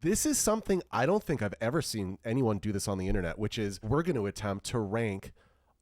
This is something I don't think I've ever seen anyone do this on the internet, which is we're going to attempt to rank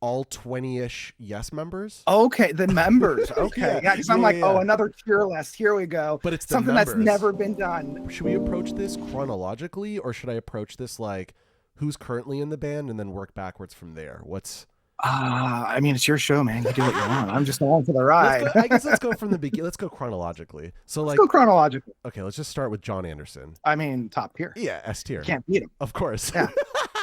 all 20-ish Yes members. Okay, the members. Okay, yeah, because I'm like, yeah. oh, another tier list. Here we go. But it's the something members. that's never been done. Should we approach this chronologically, or should I approach this like who's currently in the band and then work backwards from there? What's I mean, it's your show, man. You do what you want. I'm just along for the ride. I guess let's go from the beginning. Let's go chronologically. So let's go chronologically. Okay, let's just start with Jon Anderson. I mean, top tier. Yeah, S tier. Can't beat him. Of course. Yeah,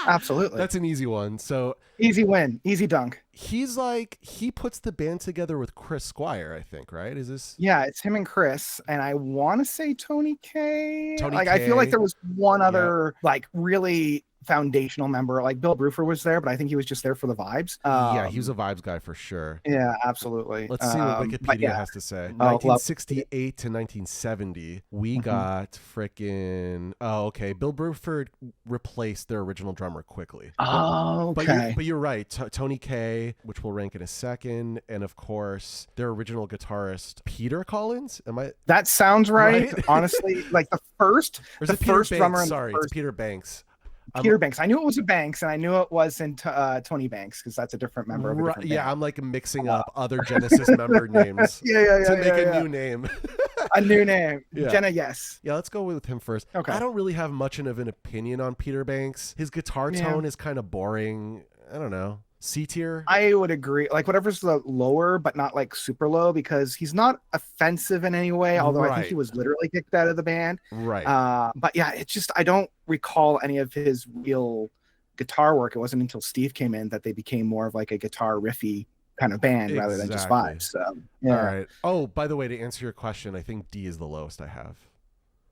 absolutely. That's an easy one. So easy win, easy dunk. He's like, he puts the band together with Chris Squire, I think, right? Is this? Yeah, it's him and Chris, and I want to say Tony K. Tony like, K. I feel like there was one other like really foundational member. Like Bill Bruford was there, but I think he was just there for the vibes. Yeah, he was a vibes guy for sure. Yeah, absolutely. Let's see what Wikipedia has to say. 1968 to 1970, we got frickin' okay. Bill Bruford replaced their original drummer quickly. Oh, okay. But you're right. Tony K, which we'll rank in a second, and of course their original guitarist Peter Collins. That sounds right? Honestly, like the first drummer. Sorry, it's Peter Banks. Peter Banks. I knew it was a Banks, and I knew it wasn't Tony Banks because that's a different member of a different band. I'm like mixing up other Genesis member names to make a new name. A new name. Jenna, yes. Yeah, let's go with him first. Okay. I don't really have much of an opinion on Peter Banks. His guitar tone is kind of boring. I don't know. C tier? I would agree. Like whatever's the lower, but not like super low, because he's not offensive in any way. Although I think he was literally kicked out of the band. Right. But yeah, it's just I don't recall any of his real guitar work. It wasn't until Steve came in that they became more of like a guitar riffy kind of band rather than just vibes. So yeah. All right. Oh, by the way, to answer your question, I think D is the lowest I have.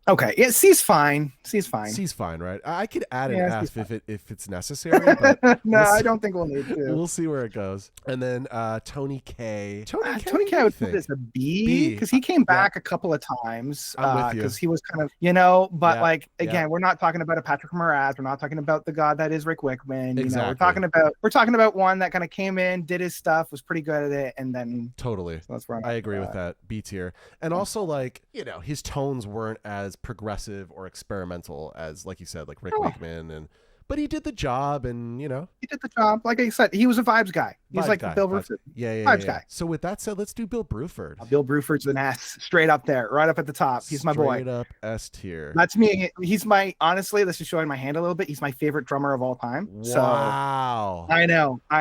Okay. Yeah, C's fine. C's fine. C's fine, right? I could add an F if it's necessary. But no, I don't think we'll need to. We'll see where it goes. And then Tony K. Tony K I would put as a B because he came back a couple of times because he was kind of, but like again, we're not talking about a Patrick Moraz. We're not talking about the god that is Rick Wakeman. Exactly. We're talking about one that kind of came in, did his stuff, was pretty good at it, and then totally. So that's where I agree with that. B tier. And also like, his tones weren't as progressive or experimental as, like you said, like Rick Wakeman, but he did the job, and he did the job. Like I said, he was a vibes guy. He's like Bill Bruford. Vibes guy. So with that said, let's do Bill Bruford. Bill Bruford's an S, straight up there, right up at the top. He's my boy. Straight up S tier. That's me. He's my, honestly, this is showing my hand a little bit. He's my favorite drummer of all time. Wow. So I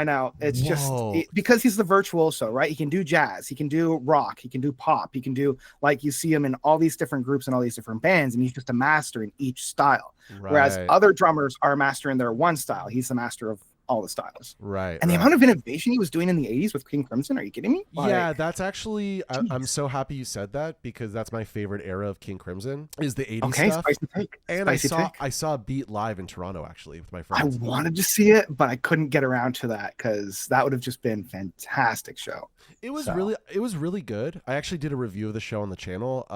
know. It's just because he's the virtuoso, right? He can do jazz, he can do rock, he can do pop, he can do, like, you see him in all these different groups and all these different bands, and he's just a master in each style. Right. Whereas other drummers are a master in their one style. He's the master of all the styles. Right. And the amount of innovation he was doing in the 80s with King Crimson, are you kidding me? Yeah, that's actually, I'm so happy you said that, because that's my favorite era of King Crimson is the 80s stuff. Spicy take. And I saw Beat live in Toronto, actually, with my friends. I wanted to see it, but I couldn't get around to that because that would have just been a fantastic show. It was really good. I actually did a review of the show on the channel.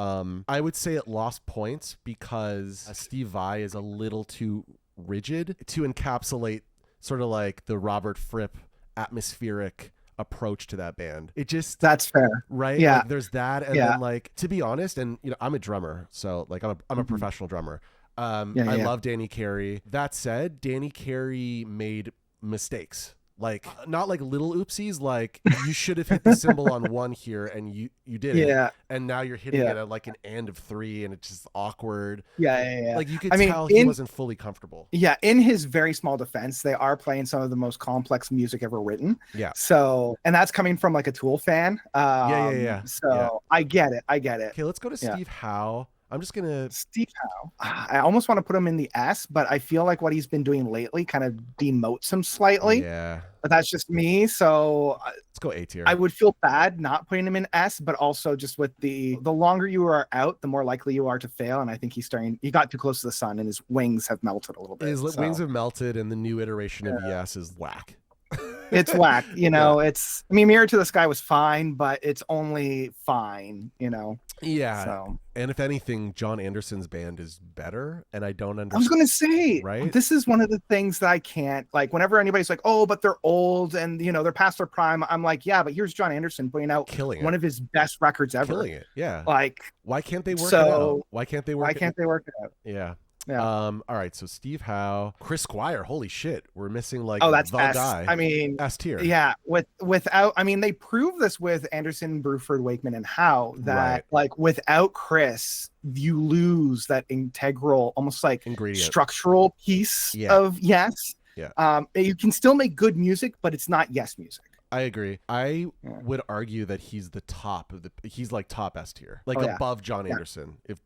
I would say it lost points because Steve Vai is a little too rigid to encapsulate sort of like the Robert Fripp atmospheric approach to that band. That's fair, right? Yeah, like, there's that, and then like, to be honest, and I'm a drummer, so like I'm a professional drummer. I love Danny Carey. That said, Danny Carey made mistakes. Like, not like little oopsies, like you should have hit the cymbal on one here and you did it, and now you're hitting it at like an and of 3 and it's just awkward. Like you could tell he wasn't fully comfortable. In his very small defense, they are playing some of the most complex music ever written. So, and that's coming from like a Tool fan. So I get it. Okay, let's go to Steve Howe. I'm just gonna Steve Howe. I almost want to put him in the S, but I feel like what he's been doing lately kind of demotes him slightly. Yeah, but that's just me. So let's go A tier. I would feel bad not putting him in S, but also just with the longer you are out, the more likely you are to fail. And I think he got too close to the sun, and his wings have melted a little bit. His wings have melted, and the new iteration of Yes is whack. It's whack, it's, I mean, Mirror to the Sky was fine, but it's only fine, So. And if anything, Jon Anderson's band is better, and I don't understand. I was going to say, right? This is one of the things that I can't, like, whenever anybody's like, oh, but they're old and, they're past their prime, I'm like, yeah, but here's Jon Anderson putting out one of his best records ever. Killing it, yeah. Like, why can't they work it out? Why can't they work it out? Yeah. Yeah. All right, so Steve Howe, Chris Squire. Holy shit, we're missing like that's the S. guy. I mean, S tier. Yeah, without. I mean, they prove this with Anderson, Bruford, Wakeman, and Howe that like without Chris, you lose that integral, almost like ingredient, structural piece of Yes. Yeah. You can still make good music, but it's not Yes music. I agree. I would argue that he's the top of he's like top S tier, like above Jon Anderson. If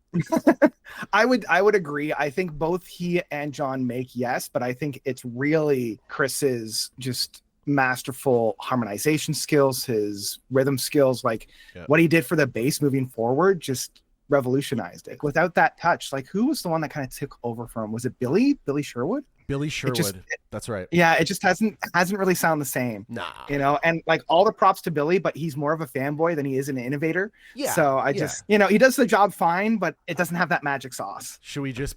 I would agree. I think both he and Jon make Yes, but I think it's really Chris's just masterful harmonization skills, his rhythm skills, like what he did for the bass moving forward, just revolutionized it. Without that touch, like who was the one that kind of took over from? Was it Billy Sherwood? Billy Sherwood. That's right. Yeah, it just hasn't really sound the same. Nah. You know, and like all the props to Billy, but he's more of a fanboy than he is an innovator. Yeah. So I just, you know, he does the job fine, but it doesn't have that magic sauce. Should we just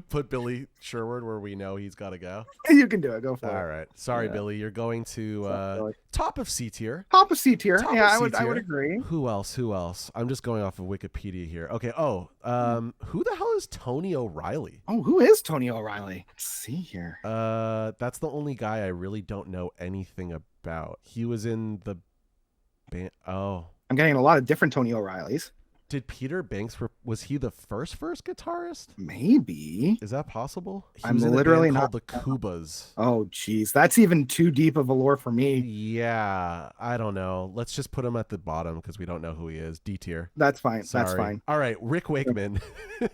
put Billy Sherwood where we know he's got to go? You can do it. Go for it. All right. Sorry, Billy. You're going to top of C tier. Top of C tier. Yeah, I would agree. Who else? I'm just going off of Wikipedia here. Okay. Oh, who the hell is Tony O'Reilly? Oh, who is Tony O'Reilly? Let's see here. That's the only guy I really don't know anything about. He was in the band. Oh, I'm getting a lot of different Tony O'Reillys. Did Peter Banks was he the first guitarist? Maybe. Is that possible? I'm literally not called the Kubas. Oh, geez, that's even too deep of a lore for me. Yeah, I don't know. Let's just put him at the bottom because we don't know who he is. D tier. That's fine. Sorry. That's fine. All right, Rick Wakeman.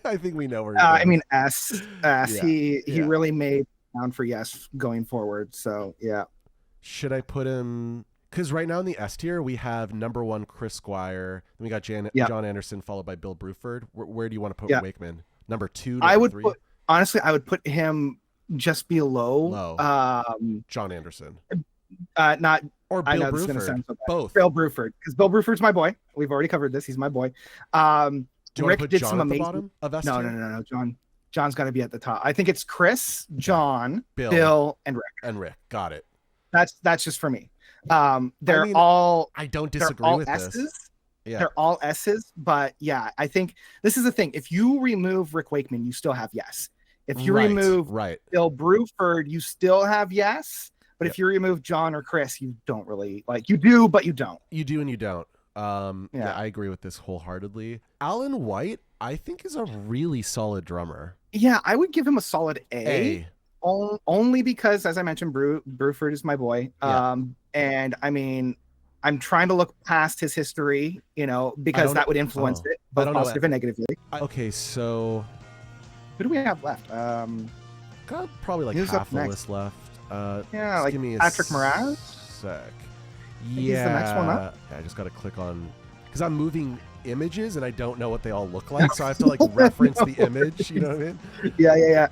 I think we know where. I mean, S. Yeah. He really made down for Yes going forward. So yeah. Should I put him? Because right now in the S tier, we have number 1 Chris Squire. Then we got Jon Anderson, followed by Bill Bruford. Where do you want to put Wakeman? Number 2, number 3? Honestly, I would put him just below Jon Anderson. Not or Bill Bruford. So both. Bill Bruford, because Bill Bruford's my boy. We've already covered this. He's my boy. Rick did some amazing. Bottom of S tier? No. John's got to be at the top. I think it's Chris, Jon, Bill, and Rick. Got it. That's just for me. They're all. I don't disagree with S's. This. Yeah. They're all S's, but yeah, I think this is the thing. If you remove Rick Wakeman, you still have Yes. If you remove Bill Bruford, you still have Yes. But if you remove Jon or Chris, you don't really like. You do, but you don't. You do and you don't. Yeah, I agree with this wholeheartedly. Alan White, I think, is a really solid drummer. Yeah, I would give him a solid A. Only because, as I mentioned, Bruford is my boy. And I mean, I'm trying to look past his history, you know, because that would influence it, both positive and negatively. Okay, so who do we have left? Got probably like half the list left. Like Patrick Moraz. Sec. He's the next one up. I just got to click on, because I'm moving images and I don't know what they all look like, so I have to like reference the image. You know what I mean? Yeah.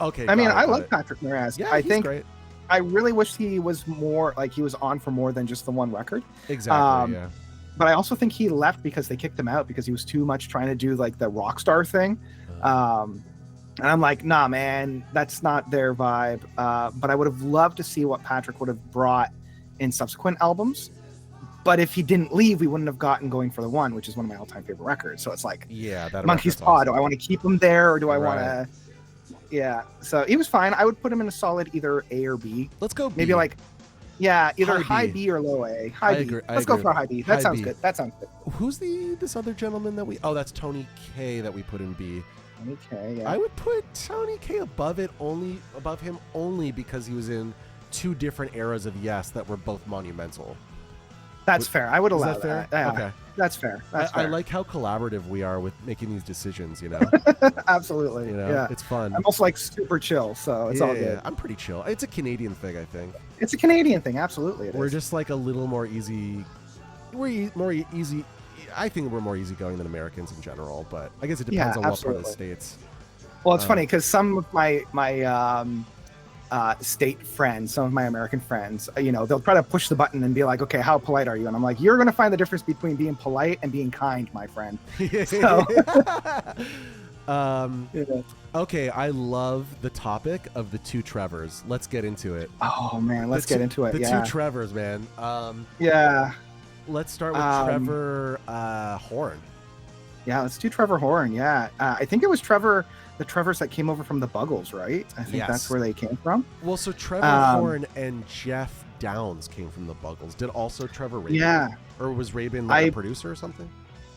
Okay. I mean, I love Patrick Moraz. Yeah, I think great. I really wish he was more like he was on for more than just the one record. Exactly. Yeah. But I also think he left because they kicked him out because he was too much trying to do like the rock star thing. And I'm like, nah, man, that's not their vibe. But I would have loved to see what Patrick would have brought in subsequent albums. But if he didn't leave, we wouldn't have gotten Going for the One, which is one of my all-time favorite records. So it's like, that Monkey's Paw. Awesome. Do I want to keep him there or do I want to? Yeah. So he was fine. I would put him in a solid either A or B. Let's go B. Maybe like, either high B or low A. High B. Let's go for high B. That sounds good. Who's this other gentleman that that's Tony K that we put in B. Okay, yeah. I would put Tony K above him only because he was in 2 different eras of Yes that were both monumental. That's fair. I would allow that. Yeah, okay. That's fair. I like how collaborative we are with making these decisions, you know? Absolutely. You know, yeah. It's fun. I'm also like super chill, so it's all good. I'm pretty chill. It's a Canadian thing, I think. It's a Canadian thing, absolutely. We're just like a little more easy. We're more easy. I think we're more easygoing than Americans in general, but I guess it depends on what part of the States. Well, it's funny because some of my state friends, some of my American friends, you know, they'll try to push the button and be like, okay, how polite are you? And I'm like, you're going to find the difference between being polite and being kind, my friend. So, okay, I love the topic of the 2 Trevors. Let's get into it. Oh, man, let's get into it. The 2 Trevors, man. Let's start with Trevor Horn. Yeah, let's do Trevor Horn. Yeah, I think it was Trevor the Trevors that came over from the Buggles, right? I think that's where they came from. Well, so Trevor Horn and Jeff Downs came from the Buggles. Did also Trevor Rabin? Yeah. Or was Rabin like a producer or something?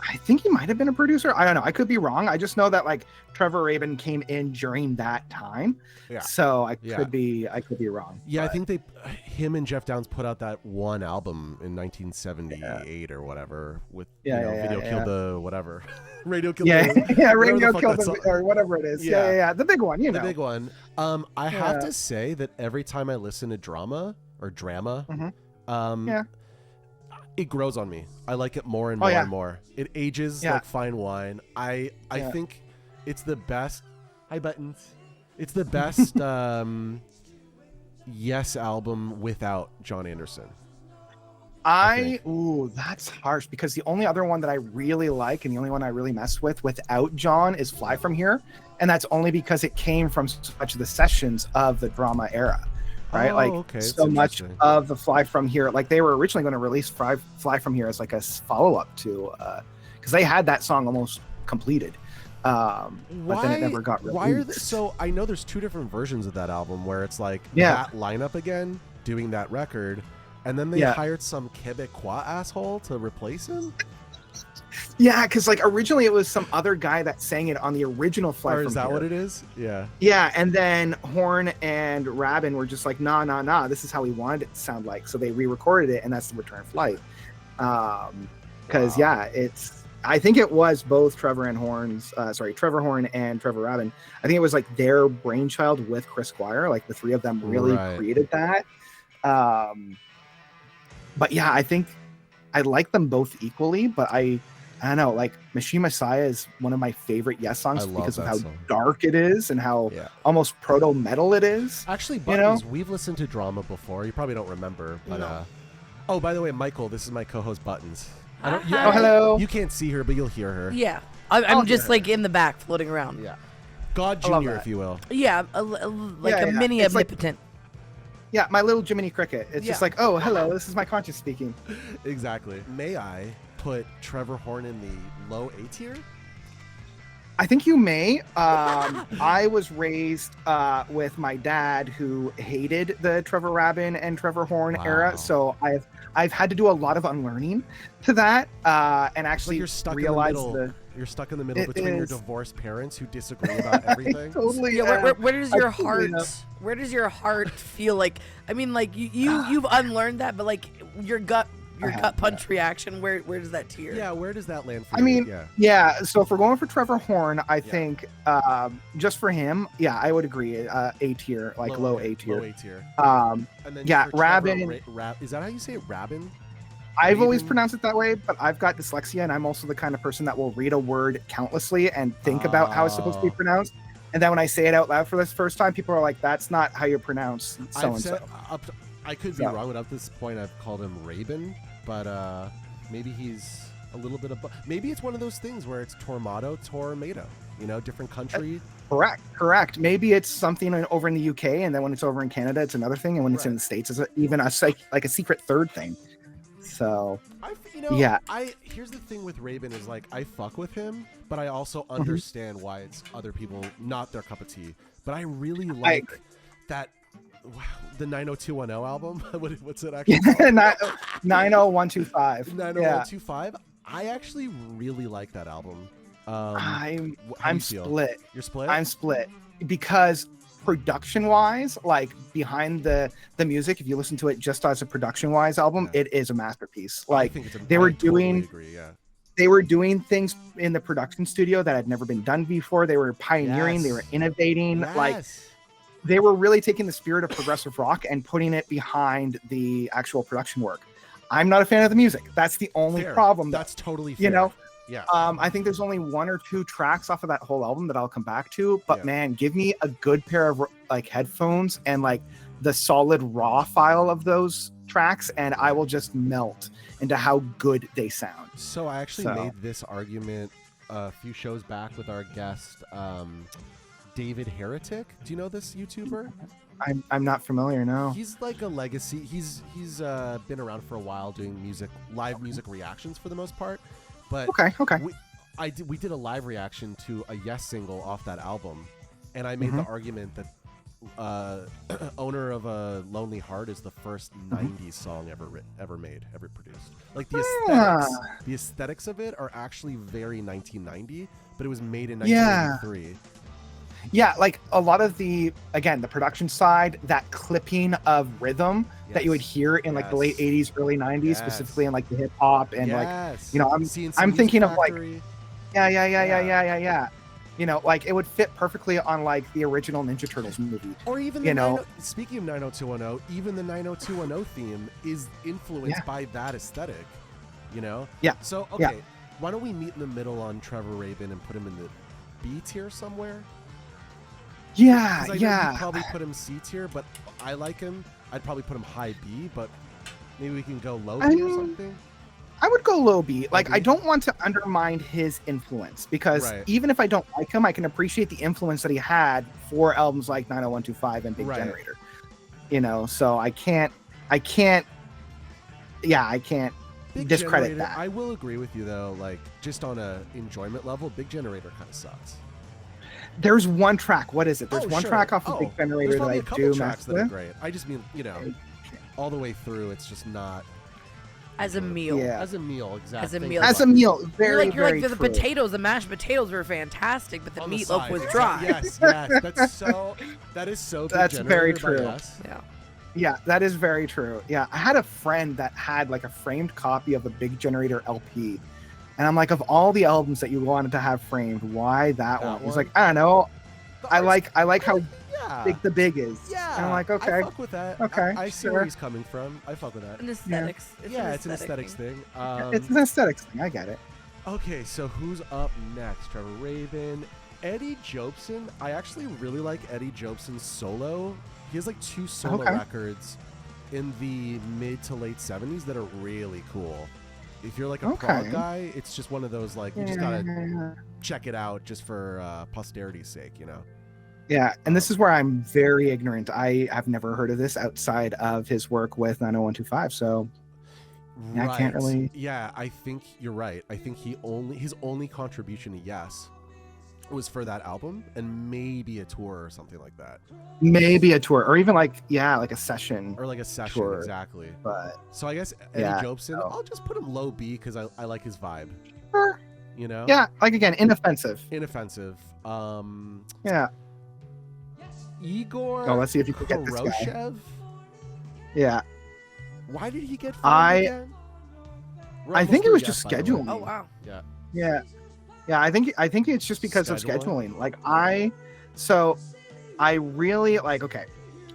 I think he might have been a producer. I don't know. I could be wrong. I just know that like Trevor Rabin came in during that time. Yeah. So I could be wrong. Yeah, but I think him and Jeff Downs put out that one album in 1978 or whatever with Video Killed the whatever. Radio Killed the Radio Killed the or whatever it is. Yeah. The big one, The big one. I have to say that every time I listen to Drama, it grows on me. I like it more and more and more. It ages like fine wine. I think it's the best. Hi, Buttons. It's the best Yes album without Jon Anderson. That's harsh because the only other one that I really like and the only one I really mess with without Jon is Fly From Here, and that's only because it came from so much of the sessions of the Drama era. Right, so much of the Fly From Here, like they were originally going to release Fly From Here as like a follow-up to, because they had that song almost completed, but then it never got released. So I know there's two different versions of that album where it's like that lineup again doing that record, and then they hired some Quebecois asshole to replace him. Yeah, because like originally it was some other guy that sang it on the original Fly From Here. Is that what it is? Yeah. Yeah, and then Horn and Rabin were just like, nah, this is how we wanted it to sound like. So they re-recorded it, and that's the Return Flight. Because I think it was both Trevor Horn and Trevor Rabin. I think it was like their brainchild with Chris Squire. Like the three of them really created that. But yeah, I think I like them both equally, but I don't know, like Machine Messiah is one of my favorite Yes songs because of how dark it is and how almost proto metal it is. Actually, Buttons, we've listened to Drama before. You probably don't remember, but oh, by the way, Michael, this is my co-host Buttons. Hello. You can't see her, but you'll hear her. Yeah, I'm just like in the back floating around. Yeah, God Junior, if you will. Yeah, like a mini omnipotent. Yeah, my little Jiminy Cricket. It's just like, oh, hello, this is my conscience speaking. Exactly. May I put Trevor Horn in the low A tier? I think you may. I was raised with my dad who hated the Trevor Rabin and Trevor Horn era, so I've had to do a lot of unlearning to that, and actually realize you're stuck in the middle between your divorced parents who disagree about everything. Totally. Yeah, where does your heart? Where does your heart feel like? I mean, like you've unlearned that, but like your gut punch reaction. Where does that tier? Yeah, where does that land for you? I mean, yeah. So if we're going for Trevor Horn, I think just for him, I would agree. A tier, like low A tier. Low A tier. And then Rabin. Is that how you say it? Rabin? I've always pronounced it that way, but I've got dyslexia, and I'm also the kind of person that will read a word countlessly and think about how it's supposed to be pronounced. And then when I say it out loud for the first time, people are like, "That's not how you pronounce so and so." I could be wrong, but up to this point, I've called him Rabin, but maybe he's a little bit of. Maybe it's one of those things where it's Tormato, different country. Correct. Maybe it's something over in the UK, and then when it's over in Canada, it's another thing, and when it's in the States, it's even a secret third thing. So here's the thing with Rabin is like I fuck with him, but I also understand why it's other people not their cup of tea. But I really like that the 90210 album. What's it actually? 90125. 90125. I actually really like that album. I'm split. You're split? I'm split because production wise, like behind the music, if you listen to it just as a production wise album, it is a masterpiece. Like they were doing things in the production studio that had never been done before. They were pioneering, they were innovating, like they were really taking the spirit of progressive rock and putting it behind the actual production work. I'm not a fan of the music. That's the only problem. That's totally fair. Yeah. I think there's only one or two tracks off of that whole album that I'll come back to, but man, give me a good pair of like headphones and like the solid raw file of those tracks, and I will just melt into how good they sound. So I actually made this argument a few shows back with our guest, David Heretic. Do you know this YouTuber? I'm not familiar, no. He's like a legacy. He's been around for a while doing live music reactions for the most part. But okay. we did a live reaction to a Yes single off that album, and I made the argument that Owner of a Lonely Heart is the first 90s song ever produced. Like the aesthetics of it are actually very 1990, but it was made in 1983. Yeah, like a lot of the production side, that clipping of rhythm that you would hear in like the late 80s, early 90s, specifically in like the hip hop and like, you know, I'm thinking of like, yeah. You know, like it would fit perfectly on like the original Ninja Turtles movie. Or even the speaking of 90210, even the 90210 theme is influenced by that aesthetic, you know? Yeah. So, okay, why don't we meet in the middle on Trevor Rabin and put him in the B tier somewhere? Yeah, I know you'd probably put him C tier, but I like him. I'd probably put him high B, but maybe we can go low B or something. I would go low B. Like, I don't want to undermine his influence because even if I don't like him, I can appreciate the influence that he had for albums like 90125 and Big Generator. You know, so I can't Big discredit that. I will agree with you though, like just on a enjoyment level, Big Generator kind of sucks. There's one track. What is it? There's one track off of Big Generator that I do tracks that are great. I just mean, you know, all the way through, it's just not. As a meal. Yeah. As a meal, exactly. As a meal, very, you're like very the true. potatoes, the mashed potatoes were fantastic, but the meatloaf was dry. Yes, that is so. That's very true. Yeah. Yeah, that is very true. Yeah, I had a friend that had like a framed copy of a Big Generator LP, and I'm like, of all the albums that you wanted to have framed, why that one? He's like, I don't know. I like how big the big is. Yeah. And I'm like, okay. I fuck with that. Okay. I see where he's coming from. I fuck with that. An aesthetics. Yeah, it's an aesthetics thing. It's an aesthetics thing. I get it. Okay, so who's up next? Trevor Rabin. Eddie Jobson. I actually really like Eddie Jobson's solo. He has like 2 solo records in the mid to late 70s that are really cool. If you're like a prog guy, it's just one of those like you just gotta check it out just for posterity's sake, you know. Yeah, and this is where I'm very ignorant. I have never heard of this outside of his work with 90125, so I can't really. Yeah, I think you're right. I think his only contribution to Yes was for that album and maybe a tour or something like that. Maybe a tour, or even like a session. Or like a session, tour. Exactly. But so I guess Eddie Jobson, I'll just put him low B because I like his vibe. Sure. You know? Yeah, like again, inoffensive. Yeah. Igor. Oh, let's see if you can get this guy. Yeah. Why did he get fired again? I think it was just scheduling. Oh wow. Yeah. I think it's just because of scheduling. Like I really like. Okay,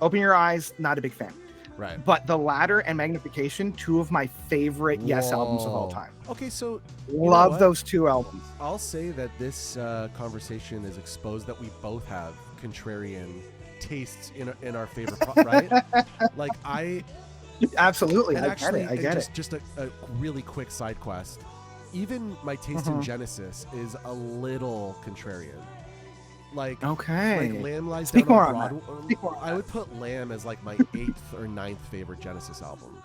Open Your Eyes. Not a big fan. Right. But The Ladder and Magnification, 2 of my favorite Yes albums of all time. Okay, so love those 2 albums. I'll say that this conversation is exposed that we both have contrarian tastes in our favorite, right? Like I absolutely, I actually, get it. Just a really quick side quest. Even my taste in Genesis is a little contrarian. Like Lamb Lies Down on Broadway. I would put Lamb as like my 8th or 9th favorite Genesis album.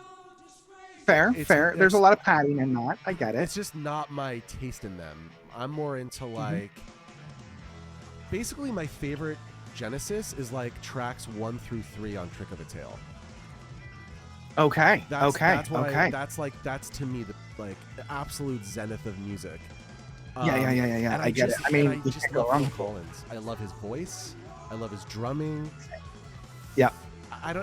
Fair. There's a lot of padding in that. I get it. It's just not my taste in them. I'm more into like basically my favorite Genesis is like tracks 1 through 3 on Trick of the Tail. That's to me the like the absolute zenith of music. Yeah. I get it. I mean, I just love Phil Collins. I love his voice. I love his drumming. Yeah.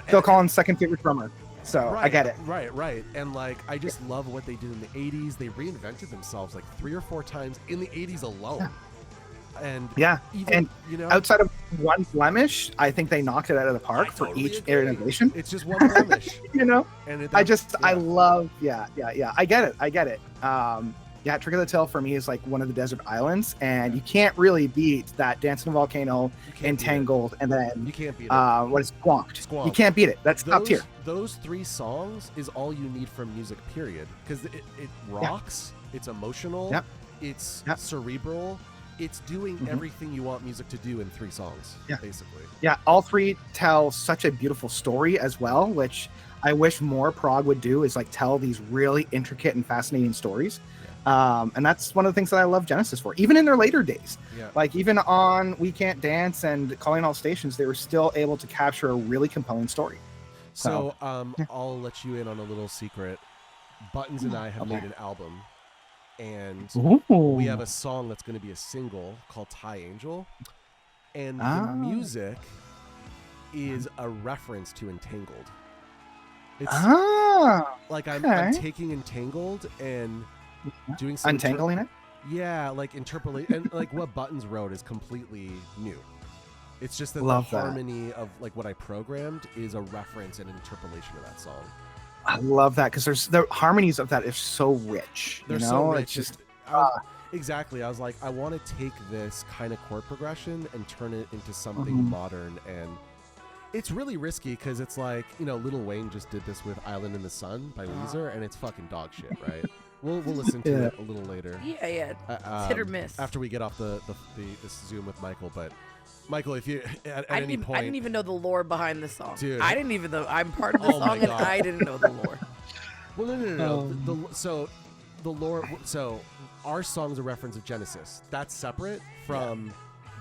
Phil Collins' second favorite drummer. So I get it. Right. And like I just love what they did in the 80s. They reinvented themselves like 3 or 4 times in the 80s alone. Yeah. And even, you know, outside of one blemish, I think they knocked it out of the park for each innovation. It's just one blemish, you know. And I love, I get it. Trick of the Tail for me is like one of the desert islands, and you can't really beat that Dance in a Volcano, Entangled, and then you can't beat it. What is Squonked? You can't beat it. That's top tier. Those 3 songs is all you need from music, period. Because it rocks. It's emotional. It's cerebral. It's doing everything you want music to do in 3 songs, basically. Yeah, all 3 tell such a beautiful story as well, which I wish more prog would do, is like tell these really intricate and fascinating stories. And that's one of the things that I love Genesis for, even in their later days. Yeah. Like even on We Can't Dance and Calling All Stations, they were still able to capture a really compelling story. So I'll let you in on a little secret. Buttons and I have made an album, and we have a song that's going to be a single called Thai Angel, and the music is a reference to Entangled. It's like I'm taking Entangled and doing some untangling it. Yeah, like interpolate, and like what Buttons wrote is completely new. It's just that the harmony of like what I programmed is a reference and interpolation of that song. I love that because the harmonies of that is so rich. They're so rich. It's just exactly. I was like, I want to take this kind of chord progression and turn it into something modern, and it's really risky because it's like, you know, Lil Wayne just did this with "Island in the Sun" by Weezer, and it's fucking dog shit, right? We'll listen to it a little later. Yeah. It's hit or miss. After we get off this Zoom with Michael, but Michael, if you at any point, I didn't even know the lore behind the song. Dude. I didn't even know I'm part of the song, and I didn't know the lore. Well, no. So the lore. So our song's a reference of Genesis. That's separate from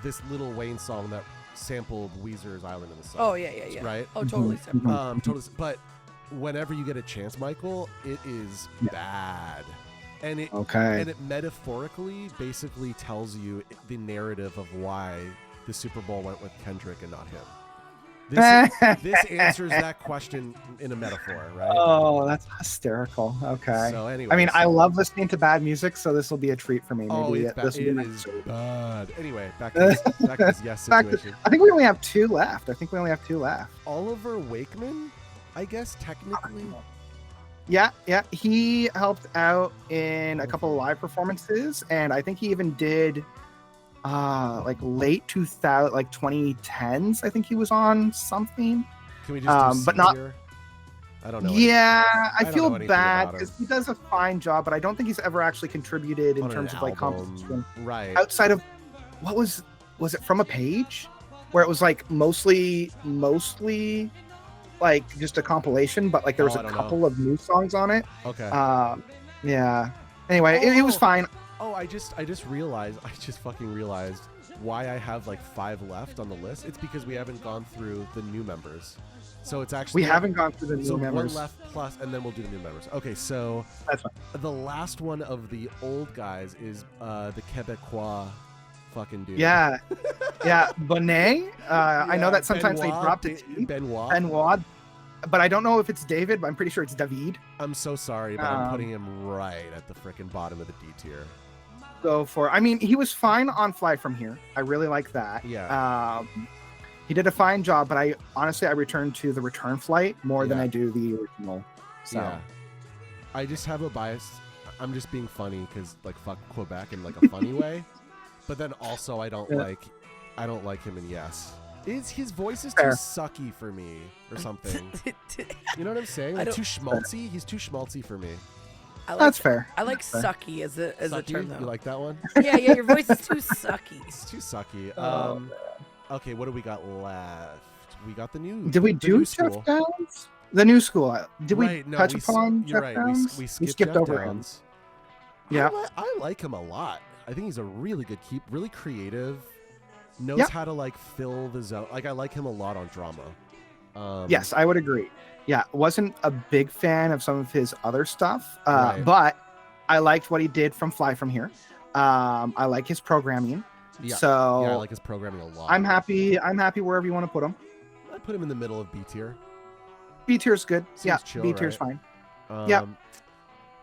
this Lil Wayne song that sampled Weezer's "Island in the Sun." Oh yeah. Right. Oh, totally separate. Totally. But whenever you get a chance, Michael, it is bad. And it metaphorically basically tells you the narrative of why the Super Bowl went with Kendrick and not him. This answers that question in a metaphor, right? Oh, that's hysterical. Okay. So anyway, I mean, I love listening to bad music, so this will be a treat for me. Maybe it's bad. This It is bad. Anyway, back to this yes situation. I think we only have two left. Oliver Wakeman, I guess technically. Yeah. He helped out in a couple of live performances, and I think he even did like late 2000, like 2010s. I think he was on something. Can we just do but not here? I don't know. Yeah, I feel bad because he does a fine job, but I don't think he's ever actually contributed in terms of like composition. Right. Outside of what was it From a Page, where it was like mostly like just a compilation, but like there was a couple of new songs on it. Okay. Yeah. Anyway, it was fine. Oh, I just fucking realized why I have like 5 left on the list. It's because we haven't gone through the new members. So it's actually we haven't gone through the new members. 1 left plus, and then we'll do the new members. Okay, so that's fine. The last one of the old guys is the Quebecois fucking dude. Yeah. Bonnet. I know that sometimes Benoit, they dropped a T. Benoit. But I don't know if it's David, but I'm pretty sure it's David. I'm so sorry, but I'm putting him right at the freaking bottom of the D tier. Go for it. I mean, he was fine on Fly From Here. I really like that. Yeah. He did a fine job, but I returned to the Return Flight more than I do the original. So. Yeah. I just have a bias. I'm just being funny because like fuck Quebec in like a funny way, but then also I don't like him in Yes. His voice is too sucky for me or something. You know what I'm saying? Like too schmaltzy. He's too schmaltzy for me. That's fair. I like sucky as a term though. You like that one? Yeah. Your voice is too sucky. It's too sucky. Okay, what do we got left? We got the new. Did we do Jeff Downs? The new school. Did we touch upon Jeff Downs? We skipped Jeff over Downs. Him. Yeah. I like him a lot. I think he's a really good really creative. Knows how to like fill the zone. Like I like him a lot on drama. Yes, I would agree. Yeah, wasn't a big fan of some of his other stuff, but I liked what he did from Fly From Here. I like his programming. Yeah. So I like his programming a lot. I'm happy wherever you want to put him. I put him in the middle of B tier. B tier's good. Seems chill, B tier's right? fine. Yeah.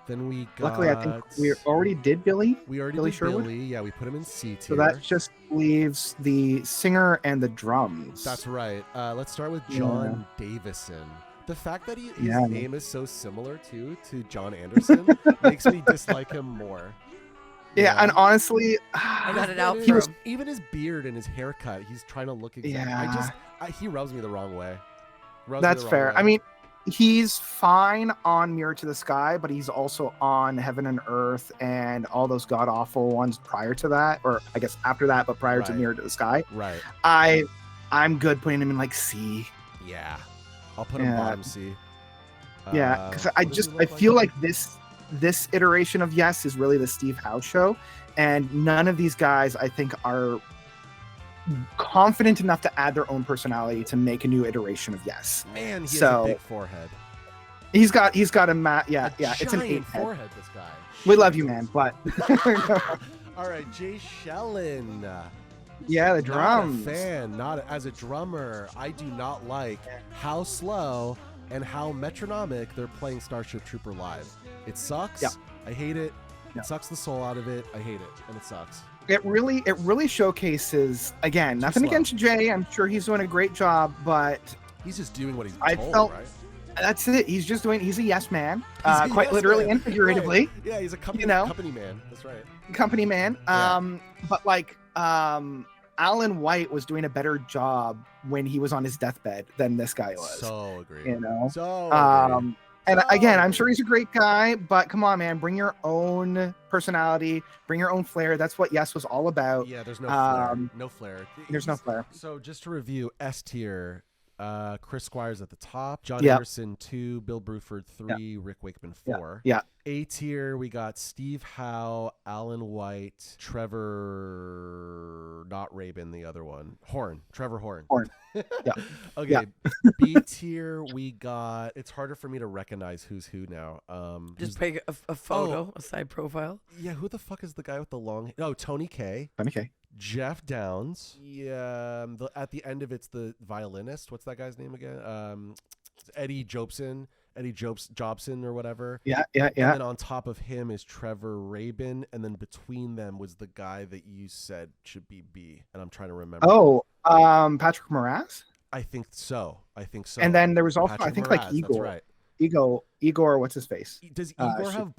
Then we got. Luckily, I think we already did Billy. We already did Sherwood. Billy. Yeah, we put him in C tier. So that just leaves the singer and the drums. That's right. Let's start with Jon Davison. The fact that his name is so similar to Jon Anderson makes me dislike him more. Yeah, and honestly, I got it out. Even his beard and his haircut, he's trying to look exact. He rubs me the wrong way. That's fair. I mean, he's fine on Mirror to the Sky, but he's also on Heaven and Earth and all those god awful ones prior to that, or I guess after that, but prior to Mirror to the Sky. Right. I'm good putting him in like C. Yeah, I'll put him bottom C. Yeah, because I feel like this this iteration of Yes is really the Steve Howe show, and none of these guys I think are confident enough to add their own personality to make a new iteration of Yes. Man, he has a big forehead. He's got a it's an 8 forehead. This guy. We love you, man, but all right, Jay Shellen. Yeah, the drums. Not a fan. As a drummer, I do not like how slow and how metronomic they're playing Starship Trooper live. It sucks. Yeah. I hate it. It sucks the soul out of it. I hate it, and it sucks. It really showcases, again, nothing against Jay. I'm sure he's doing a great job, but he's just doing what he's told, right? That's it. He's a yes man, quite literally and figuratively. Right. Yeah, he's a company man. That's right. Company man. Yeah. But like, Alan White was doing a better job when he was on his deathbed than this guy was. So agree. You know. So agree. And again, I'm sure he's a great guy, but come on, man, bring your own personality, bring your own flair. That's what Yes was all about. Yeah, there's no flair. No flair. There's no flair. So just to review, S tier. Chris Squires at the top, Jon Anderson 2, Bill Bruford 3, Rick Wakeman 4. Yeah. A tier, we got Steve Howe, Alan White, Trevor, not Rabin, the other one, Trevor Horn. Yeah. Okay. Yeah. B tier, we got. It's harder for me to recognize who's who now. Just pick a photo, a side profile. Yeah. Who the fuck is the guy with the long? Oh, Tony K. Tony K. Jeff Downs. Yeah. At the end of it's the violinist. What's that guy's name again? Eddie Jobson or whatever. Yeah. And then on top of him is Trevor Rabin, and then between them was the guy that you said should be B, and I'm trying to remember. Oh, Patrick Moraz? I think so. And then there was also Patrick I think Moraz, like Igor. That's right. Igor, what's his face? Does Igor have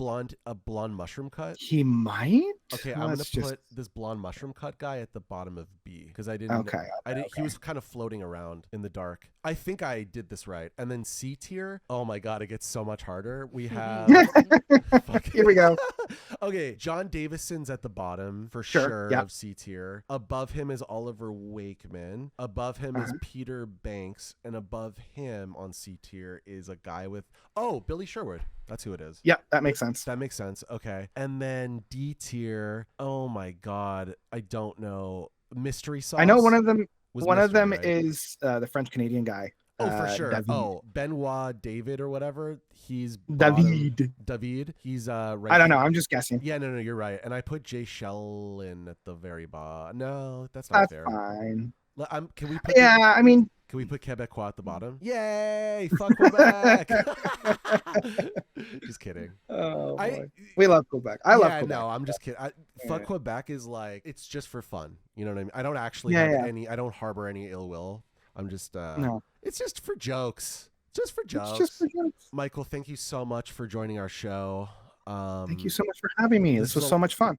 a blonde mushroom cut? He might. Okay, I'm gonna put this blonde mushroom cut guy at the bottom of B because I didn't. Okay. He was kind of floating around in the dark. I think I did this right. And then C tier. Oh my god, it gets so much harder. We have. Here we go. Okay, John Davison's at the bottom for sure of C tier. Above him is Oliver Wakeman. Above him is Peter Banks, and above him on C tier is a guy with Billy Sherwood. That's who it is. Yeah, that makes sense. Okay. And then D tier. Oh my god, I don't know. Mystery Sauce. I know one of them. One of them right? is the French Canadian guy. Oh, for sure. David. Benoit David or whatever. He's David. He's right. I don't know. I'm just guessing. Yeah, no, you're right. And I put Jay Shellen at the very bottom. No, that's not fair. That's fine. Can we put? Can we put Quebecois at the bottom? Yay! Fuck Quebec. Just kidding. Oh boy. We love Quebec. I love Quebec. No, I'm just kidding. Fuck Quebec is like, it's just for fun. You know what I mean? I don't actually have any. I don't harbor any ill will. I'm just. No. It's just for jokes. Just for jokes. Michael, thank you so much for joining our show. Thank you so much for having me. This was so much fun.